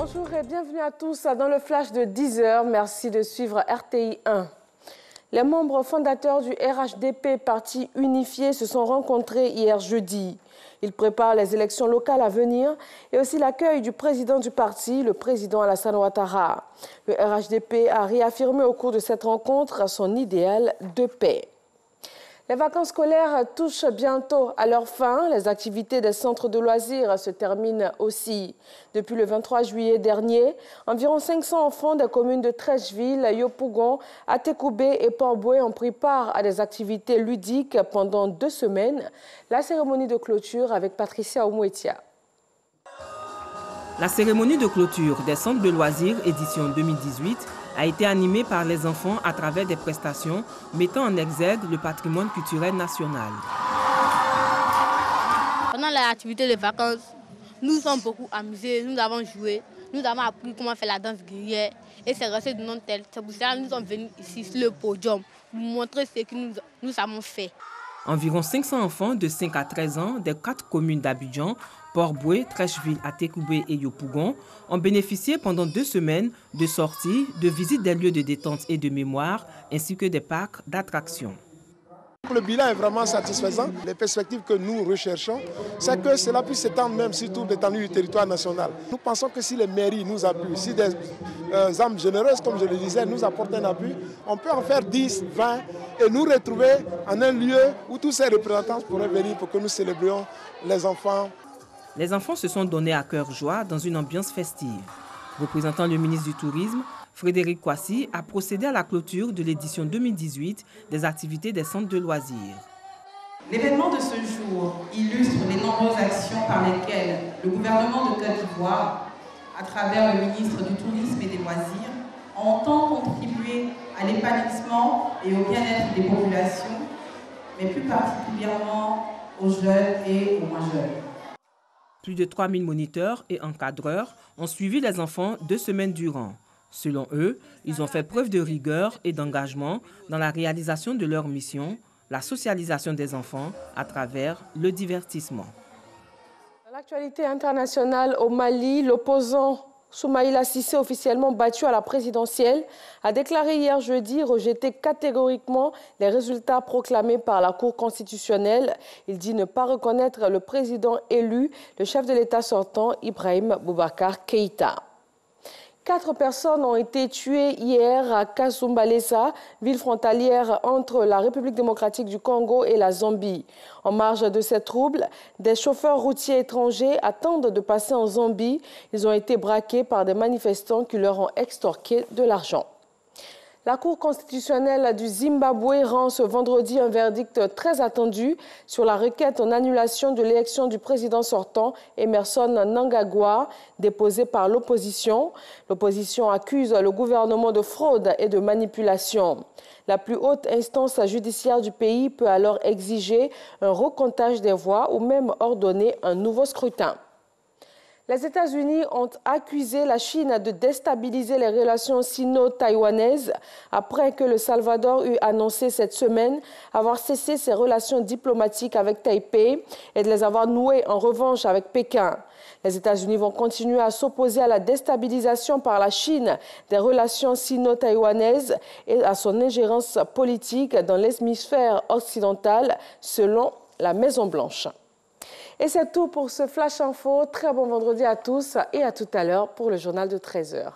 Bonjour et bienvenue à tous dans le flash de 10h. Merci de suivre RTI 1. Les membres fondateurs du RHDP, parti unifié, se sont rencontrés hier jeudi. Ils préparent les élections locales à venir et aussi l'accueil du président du parti, le président Alassane Ouattara. Le RHDP a réaffirmé au cours de cette rencontre son idéal de paix. Les vacances scolaires touchent bientôt à leur fin. Les activités des centres de loisirs se terminent aussi. Depuis le 23 juillet dernier, environ 500 enfants des communes de Treichville, Yopougon, Atekoubé et Port-Boué ont pris part à des activités ludiques pendant 2 semaines. La cérémonie de clôture avec Patricia Oumouetia. La cérémonie de clôture des centres de loisirs édition 2018 a été animée par les enfants à travers des prestations mettant en exergue le patrimoine culturel national. Pendant l'activité de vacances, nous sommes beaucoup amusés, nous avons joué, nous avons appris comment faire la danse guerrière et c'est resté de notre tête. C'est pour ça que nous sommes venus ici sur le podium pour montrer ce que nous avons fait. Environ 500 enfants de 5 à 13 ans des 4 communes d'Abidjan, Port-Boué, Treichville, Atekoubé et Yopougon ont bénéficié pendant 2 semaines de sorties, de visites des lieux de détente et de mémoire, ainsi que des parcs d'attractions. Le bilan est vraiment satisfaisant. Les perspectives que nous recherchons, c'est que cela puisse s'étendre même sur toute l'étendue du territoire national. Nous pensons que si les mairies nous appuient, si des âmes généreuses, comme je le disais, nous apportent un appui, on peut en faire 10, 20 et nous retrouver en un lieu où tous ces représentants pourraient venir pour que nous célébrions les enfants. Les enfants se sont donnés à cœur joie dans une ambiance festive. Représentant le ministre du Tourisme, Frédéric Kouassi a procédé à la clôture de l'édition 2018 des activités des centres de loisirs. L'événement de ce jour illustre les nombreuses actions par lesquelles le gouvernement de Côte d'Ivoire, à travers le ministre du Tourisme et des Loisirs, entend contribuer à l'épanouissement et au bien-être des populations, mais plus particulièrement aux jeunes et aux moins jeunes. Plus de 3000 moniteurs et encadreurs ont suivi les enfants 2 semaines durant. Selon eux, ils ont fait preuve de rigueur et d'engagement dans la réalisation de leur mission, la socialisation des enfants à travers le divertissement. Dans l'actualité internationale au Mali, l'opposant Soumaïla Cissé, officiellement battu à la présidentielle, a déclaré hier jeudi rejeter catégoriquement les résultats proclamés par la Cour constitutionnelle. Il dit ne pas reconnaître le président élu, le chef de l'État sortant, Ibrahim Boubacar Keïta. 4 personnes ont été tuées hier à Kasumbalesa, ville frontalière entre la République démocratique du Congo et la Zambie. En marge de ces troubles, des chauffeurs routiers étrangers attendent de passer en Zambie. Ils ont été braqués par des manifestants qui leur ont extorqué de l'argent. La Cour constitutionnelle du Zimbabwe rend ce vendredi un verdict très attendu sur la requête en annulation de l'élection du président sortant, Emmerson Mnangagwa, déposée par l'opposition. L'opposition accuse le gouvernement de fraude et de manipulation. La plus haute instance judiciaire du pays peut alors exiger un recomptage des voix ou même ordonner un nouveau scrutin. Les États-Unis ont accusé la Chine de déstabiliser les relations sino-taïwanaises après que le Salvador eut annoncé cette semaine avoir cessé ses relations diplomatiques avec Taipei et de les avoir nouées en revanche avec Pékin. Les États-Unis vont continuer à s'opposer à la déstabilisation par la Chine des relations sino-taïwanaises et à son ingérence politique dans l'hémisphère occidental, selon la Maison-Blanche. Et c'est tout pour ce Flash Info. Très bon vendredi à tous et à tout à l'heure pour le journal de 13h.